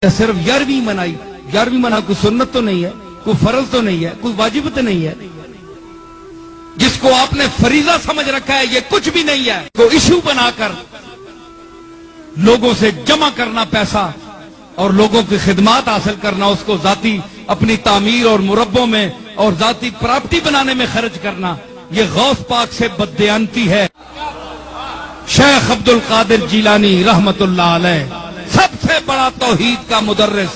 صرف 11ویں منائی، 11ویں منا کوئی سنت تو نہیں ہے، کوئی فرض تو نہیں ہے، کوئی واجب تو نہیں ہے، جس کو آپ نے فریضہ سمجھ رکھا ہے یہ کچھ بھی نہیں ہے، کو ایشو بنا کر لوگوں سے جمع کرنا پیسہ اور لوگوں کی خدمات حاصل کرنا، اس کو ذاتی اپنی تعمیر اور مربوں میں اور ذاتی پراپرٹی بنانے میں خرچ کرنا، یہ غوث پاک سے بددیانتی ہے۔ شیخ عبد القادر جیلانی رحمت اللہ علیہ سب سے بڑا توحید کا مدرس،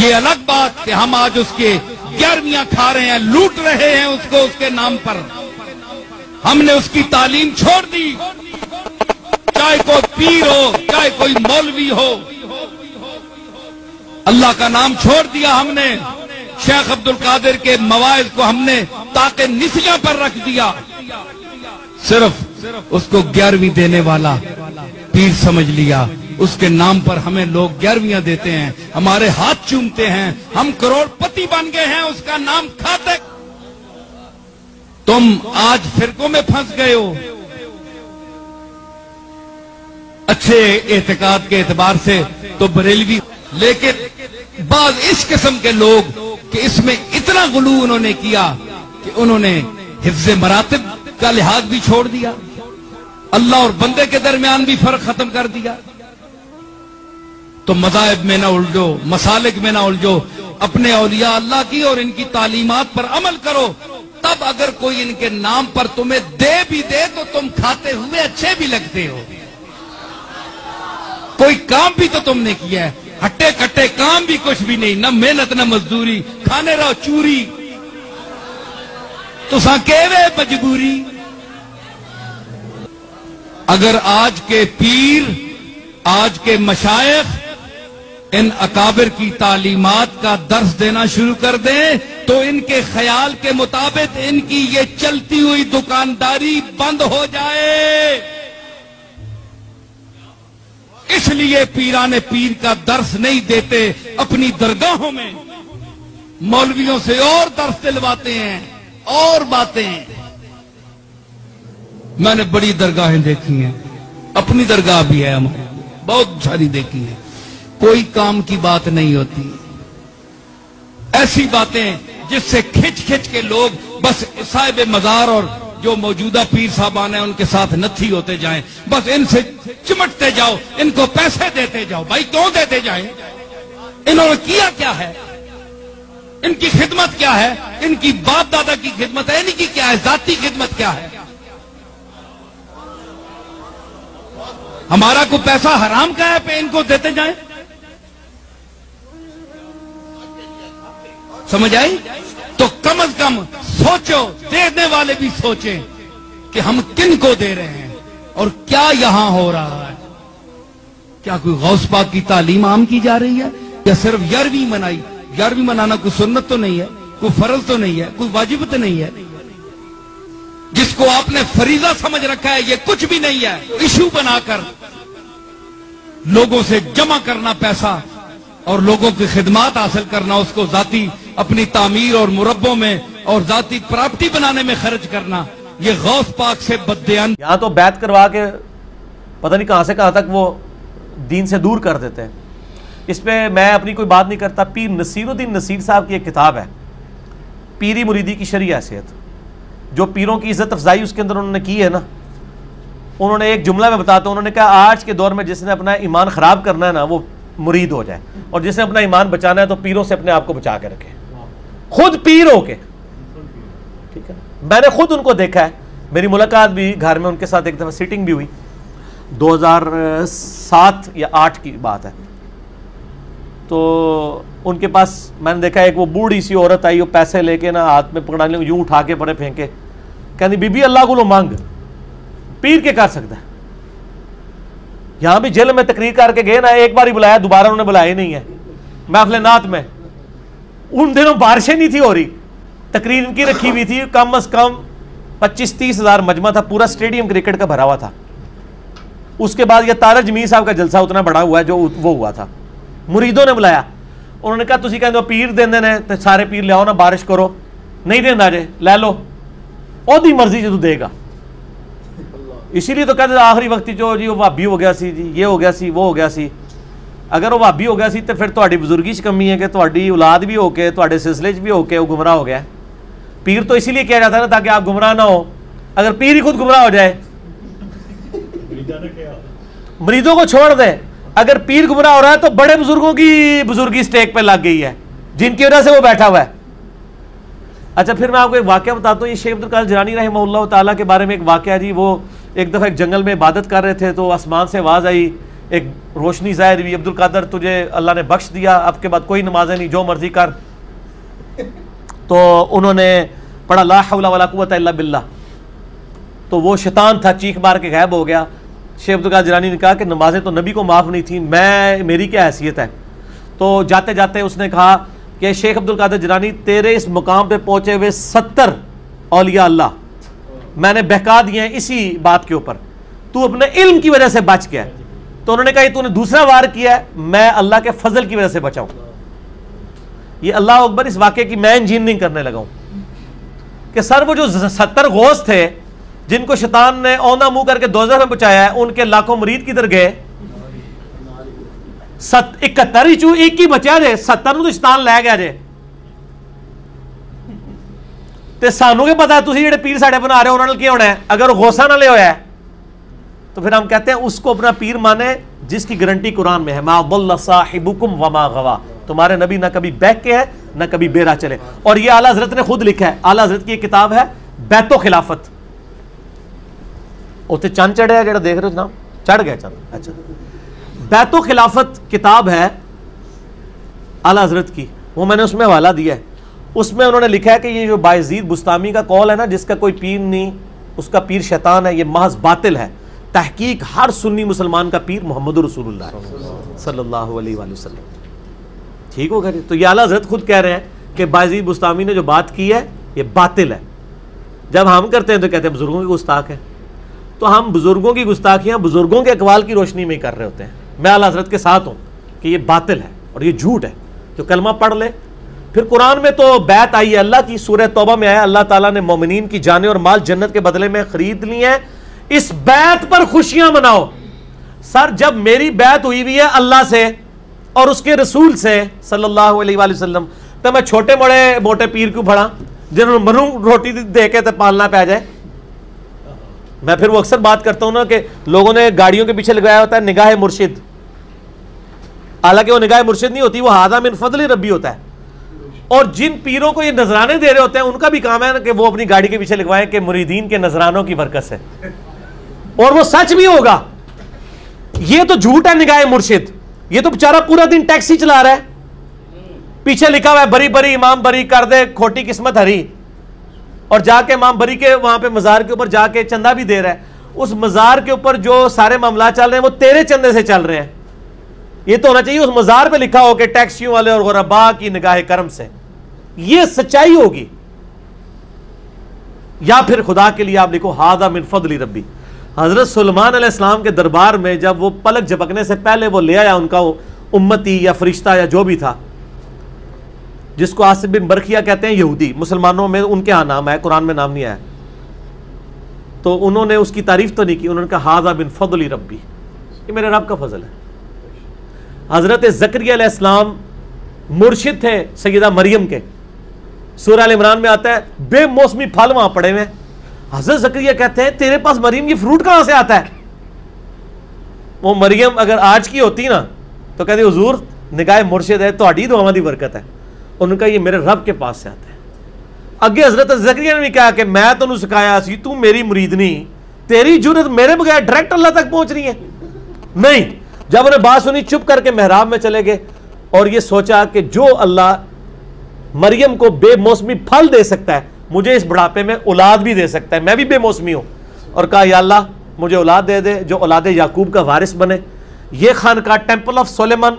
یہ الگ بات کہ ہم آج اس کے 11ویاں کھا رہے ہیں، لوٹ رہے ہیں اس کو، اس کے نام پر ہم نے اس کی تعلیم چھوڑ دی، چاہے کوئی پیر ہو چاہے کوئی مولوی ہو، اللہ کا نام چھوڑ دیا ہم نے، شیخ عبد القادر کے مواعظ کو ہم نے تاکہ نسیاں پر رکھ دیا، صرف اس کو 11ویں دینے والا پیر سمجھ لیا، اس کے نام پر ہمیں لوگ 11ویاں دیتے ہیں، ہمارے ہاتھ چومتے ہیں، ہم کروڑ پتی بن گئے ہیں اس کا نام کھاتے۔ تم آج فرقوں میں پھنس گئے ہو، اچھے اعتقاد کے اعتبار سے تو بریلوی، لیکن بعض اس قسم کے لوگ کہ اس میں اتنا غلو انہوں نے کیا کہ انہوں نے حفظ مراتب کا لحاظ بھی چھوڑ دیا، اللہ اور بندے کے درمیان بھی فرق ختم کر دیا۔ تو مذاہب میں نہ الجھو، مسالک میں نہ الجھو، اپنے اولیاء اللہ کی اور ان کی تعلیمات پر عمل کرو، تب اگر کوئی ان کے نام پر تمہیں دے بھی دے تو تم کھاتے ہوئے اچھے بھی لگتے ہو، کوئی کام بھی تو تم نے کیا ہے، ہٹے کٹے کام بھی کچھ بھی نہیں، نہ محنت نہ مزدوری، کھانے رہو چوری، تو ساکیوے مجبوری۔ اگر آج کے پیر، آج کے مشائخ ان اکابر کی تعلیمات کا درس دینا شروع کر دیں تو ان کے خیال کے مطابق ان کی یہ چلتی ہوئی دکانداری بند ہو جائے، اس لیے پیران پیر کا درس نہیں دیتے، اپنی درگاہوں میں مولویوں سے اور درس دلواتے ہیں اور باتیں۔ میں نے بڑی درگاہیں دیکھی ہیں، اپنی درگاہ بھی ہے ہمیں بہت ساری دیکھی ہیں، کوئی کام کی بات نہیں ہوتی، ایسی باتیں جس سے کھچ کھچ کے لوگ بس صاحب مزار اور جو موجودہ پیر صاحبان ہیں ان کے ساتھ نتھی ہوتے جائیں، بس ان سے چمٹتے جاؤ، ان کو پیسے دیتے جاؤ۔ بھائی کیوں دیتے جائیں؟ انہوں نے کیا کیا ہے؟ ان کی خدمت کیا ہے؟ ان کی باپ دادا کی خدمت ہے، ان کی کیا ہے؟ ذاتی خدمت کیا ہے؟ ہمارا کوئی پیسہ حرام کا ہے پہ ان کو دیتے جائیں؟ سمجھ آئی؟ تو کم از کم سوچو، دینے والے بھی سوچیں کہ ہم کن کو دے رہے ہیں اور کیا یہاں ہو رہا ہے۔ کیا کوئی غوث پاک کی تعلیم عام کی جا رہی ہے یا صرف 11ویں منائی؟ 11ویں منانا کوئی سنت تو نہیں ہے، کوئی فرض تو نہیں ہے، کوئی واجب تو نہیں ہے، جس کو آپ نے فریضہ سمجھ رکھا ہے یہ کچھ بھی نہیں ہے، ایشو بنا کر لوگوں سے جمع کرنا پیسہ اور لوگوں کی خدمات حاصل کرنا، اس کو ذاتی اپنی تعمیر اور مربوں میں اور ذاتی پراپرٹی بنانے میں خرچ کرنا، یہ غوث پاک سے بددیانتی۔ یہاں تو بیعت کروا کے پتہ نہیں کہاں سے کہاں تک وہ دین سے دور کر دیتے ہیں۔ اس پہ میں اپنی کوئی بات نہیں کرتا، پیر نصیر الدین نصیر صاحب کی ایک کتاب ہے پیری مریدی کی شرعی حیثیت، جو پیروں کی عزت افزائی اس کے اندر انہوں نے کی ہے نا، انہوں نے ایک جملہ میں بتاتا ہوں، انہوں نے کہا آج کے دور میں جس نے اپنا ایمان خراب کرنا ہے نا وہ مرید ہو جائے، اور جس نے اپنا ایمان بچانا ہے تو پیروں سے اپنے آپ کو بچا کے رکھے، خود پیر ہو کے، ٹھیک ہے؟ میں نے خود ان کو دیکھا ہے، میری ملاقات بھی گھر میں ان کے ساتھ ایک دفعہ سیٹنگ بھی ہوئی، 2007 یا 8 کی بات ہے، تو ان کے پاس میں نے دیکھا ایک وہ بوڑھی سی عورت آئی، وہ پیسے لے کے نا ہاتھ میں پکڑا لیں، یوں اٹھا کے پڑے پھینکے، کہنی بی بی اللہ کو لو مانگ، پیر کے کر سکتا ہے۔ یہاں بھی جیل میں تقریر کر کے گئے نا، ایک بار ہی بلایا، دوبارہ انہوں نے بلایا ہی نہیں ہے محفل نعت میں۔ ان دنوں بارشیں نہیں تھی ہو رہی، تقریر ان کی رکھی ہوئی تھی، کم از کم 25-30 ہزار مجمع تھا، پورا اسٹیڈیم کرکٹ کا بھرا ہوا تھا۔ اس کے بعد یہ طارق جمیل صاحب کا جلسہ اتنا بڑا ہوا ہے جو وہ ہوا تھا، مریدوں نے بلایا، انہوں نے کہا تسی کہندے ہو پیر دیندے نے تے سارے پیر لے آؤ نا، بارش کرو، نہیں دیندا جے لے لو، اودی مرضی جو دے گا۔ اسی لیے تو کہتے آخری وقت جو جی وہ بھابی ہو گیا سی، جی یہ ہو گیا سی، وہ ہو گیا سی، اگر وہ بھابی ہو گیا سی تو پھر تہاڈی بزرگی چ کمی ہے کہ تہاڈی اولاد بھی ہو کے تہاڈے سلسلے چ بھی ہو کے وہ گمراہ ہو گیا ہے. پیر تو اسی لیے کیا جاتا ہے نا تاکہ آپ گمراہ نہ ہو. اگر پیر ہی خود گمراہ ہو جائے, مریدوں کو چھوڑ دے, اگر پیر گمراہ ہو رہا ہے تو بڑے بزرگوں کی بزرگی سٹیک پہ لگ گئی ہے جن کی وجہ سے وہ بیٹھا ہوا ہے. اچھا پھر میں آپ کو ایک واقعہ بتاتا ہوں. یہ شیخ عبدالقادر جیلانی رحمہ اللہ تعالیٰ کے بارے میں ایک واقعہ ہے جی. وہ ایک دفعہ ایک جنگل میں عبادت کر رہے تھے تو آسمان سے آواز آئی, ایک روشنی ظاہر ہوئی, عبدالقادر تجھے اللہ نے بخش دیا, اب کے بعد کوئی نمازیں نہیں, جو مرضی کر. تو انہوں نے پڑھا لا حول ولا قوت الا باللہ, تو وہ شیطان تھا چیخ مار کے غائب ہو گیا. شیخ عبدالقادر جیلانی نے کہا کہ نمازیں تو نبی کو معاف نہیں تھیں, میری کیا حیثیت ہے. تو جاتے جاتے اس نے کہا کہ شیخ عبدالقادر جیلانی تیرے اس مقام پہ پہنچے ہوئے 70 اولیاء اللہ میں نے بہکا دیے ہیں اسی بات کے اوپر, تو اپنے علم کی وجہ سے بچ گیا. تو انہوں نے کہا یہ تو نے دوسرا وار کیا ہے, میں اللہ کے فضل کی وجہ سے بچا ہوں. یہ اللہ اکبر, اس واقعے کی میں انجینئرنگ کرنے لگا ہوں کہ سر وہ جو 70 غوث تھے جن کو شیطان نے اوندھا منہ کر کے دوزخ میں پہنچایا ہے, ان کے لاکھوں مرید کدھر گئے؟ 71 ہی چوں ایک ہی بچیا جے, 70 نو تو شیطان لے گیا جے. تے سانو کے پتا ہے تسی جڑے پیر ساڈے بنا رہے ہو انہاں نال کی ہونا ہے. اگر غوثاں نال ہویا ہے تو پھر ہم کہتے ہیں اس کو اپنا پیر مانے جس کی گارنٹی قرآن میں ہے, ما ضل صاحبکم وما غوا, تمہارے نبی نہ کبھی بہک کے ہے نہ کبھی بے راہ چلے. اور یہ اعلیٰ حضرت نے خود لکھا ہے, اعلیٰ حضرت کی ایک کتاب ہے بیت و خلافت. اوتے چند چڑھے جڑا دیکھ رہے ہو جناب, چڑھ گیا چند. اچھا بیت و خلافت کتاب ہے اعلیٰ حضرت کی, وہ میں نے اس میں حوالہ دیا ہے. اس میں انہوں نے لکھا ہے کہ یہ جو بایزید بستامی کا قول ہے نا, جس کا کوئی پیر نہیں, اس کا پیر شیطان ہے, یہ محض باطل ہے. تحقیق ہر سنی مسلمان کا پیر محمد رسول اللہ صلی اللہ علیہ وآلہ وسلم. ٹھیک ہوگا جی. تو یہ اعلیٰ حضرت خود کہہ رہے ہیں کہ بایزید بستامی نے جو بات کی ہے یہ باطل ہے. جب ہم کرتے ہیں تو کہتے ہیں بزرگوں کی گستاخ ہے. تو ہم بزرگوں کی گستاخیاں بزرگوں کے اقوال کی روشنی میں ہی کر رہے ہوتے ہیں. میں اعلیٰ حضرت کے ساتھ ہوں کہ یہ باطل ہے اور یہ جھوٹ ہے. جو کلمہ پڑھ لے. پھر قرآن میں تو بیعت آئی ہے اللہ کی, سورہ توبہ میں آیا اللہ تعالیٰ نے مومنین کی جانیں اور مال جنت کے بدلے میں خرید لی ہیں, اس بیعت پر خوشیاں مناؤ. سر جب میری بیعت ہوئی ہوئی ہے اللہ سے اور اس کے رسول سے صلی اللہ علیہ وآلہ وسلم, تو میں چھوٹے بڑے موٹے پیر کیوں پڑھا جنہوں نے منو روٹی دے کے پالنا پہ جائے. میں پھر وہ اکثر بات کرتا ہوں نا کہ لوگوں نے گاڑیوں کے پیچھے لگایا ہوتا ہے نگاہ مرشد, حالانکہ وہ نگاہ مرشد نہیں ہوتی, وہ ھذا من فضل ربی ہوتا ہے. اور جن پیروں کو یہ نذرانے دے رہے ہوتے ہیں ان کا بھی کام ہے کہ وہ اپنی گاڑی کے پیچھے لگوائیں کہ مریدین کے نذرانوں کی برکت سے, اور وہ سچ بھی ہوگا. یہ تو جھوٹ ہے نگاہ مرشد, یہ تو بیچارہ پورا دن ٹیکسی چلا رہا ہے, پیچھے لکھا ہوا ہے بری بری امام بری کر دے کھوٹی قسمت ہری, اور جا کے امام بری کے وہاں پہ مزار کے اوپر جا کے چندہ بھی دے رہا ہے. اس مزار کے اوپر جو سارے معاملات چل رہے ہیں وہ تیرے چندے سے چل رہے ہیں. یہ تو ہونا چاہیے اس مزار پہ لکھا ہو کہ ٹیکسیوں والے اور غربا کی نگاہ کرم سے. یہ سچائی ہوگی. یا پھر خدا کے لیے آپ لکھو ھذا من فضل ربی. حضرت سلیمان علیہ السلام کے دربار میں جب وہ پلک جھپکنے سے پہلے وہ لے آیا ان کا امتی یا فرشتہ یا جو بھی تھا, جس کو آصف بن برخیہ کہتے ہیں یہودی, مسلمانوں میں ان کے ہاں نام ہے, قرآن میں نام نہیں آیا. تو انہوں نے اس کی تعریف تو نہیں کی, انہوں نے کہا ھذا من فضل ربی, یہ میرے رب کا فضل ہے. حضرت زکریا علیہ السلام مرشد تھے سیدہ مریم کے, سورہ ال عمران میں آتا ہے بے موسمی پھل وہاں پڑے ہوئے. حضرت زکریا کہتے ہیں تیرے پاس مریم یہ فروٹ کہاں سے آتا ہے؟ وہ مریم اگر آج کی ہوتی نا تو کہتے حضور نگاہ مرشد ہے, تہاڈی دعاواں دی برکت ہے. انہوں نے کہا یہ میرے رب کے پاس سے آتا ہے. اگے حضرت زکریا نے بھی کہا کہ میں تینوں سکھایا سی, تو میری مریدنی, تیری جرت میرے بغیر ڈائریکٹ اللہ تک پہنچ رہی ہے نہیں. جب انہیں بات سنی چپ کر کے محراب میں چلے گئے اور یہ سوچا کہ جو اللہ مریم کو بے موسمی پھل دے سکتا ہے مجھے اس بڑھاپے میں اولاد بھی دے سکتا ہے, میں بھی بے موسمی ہوں. اور کہا یا اللہ مجھے اولاد دے دے جو اولاد یعقوب کا وارث بنے. یہ خانقاہ ٹیمپل آف سلیمان,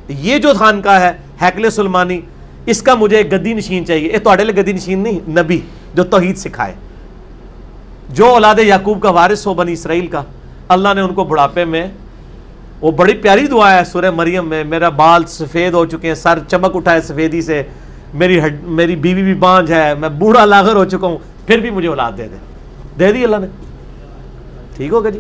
یہ جو خانقاہ ہے ہیکل سلمانی, اس کا مجھے ایک گدی نشین چاہیے. یہ تہاڈے لیے گدی نشین نہیں, نبی جو توحید سکھائے, جو اولاد یعقوب کا وارث ہو بنی اسرائیل کا. اللہ نے ان کو بڑھاپے میں, وہ بڑی پیاری دعا ہے سورہ مریم میں, میرا بال سفید ہو چکے ہیں, سر چمک اٹھا ہے سفیدی سے, میری بیوی بھی بانجھ ہے, میں بوڑھا لاغر ہو چکا ہوں, پھر بھی مجھے اولاد دے دی اللہ نے. ٹھیک ہوگا جی.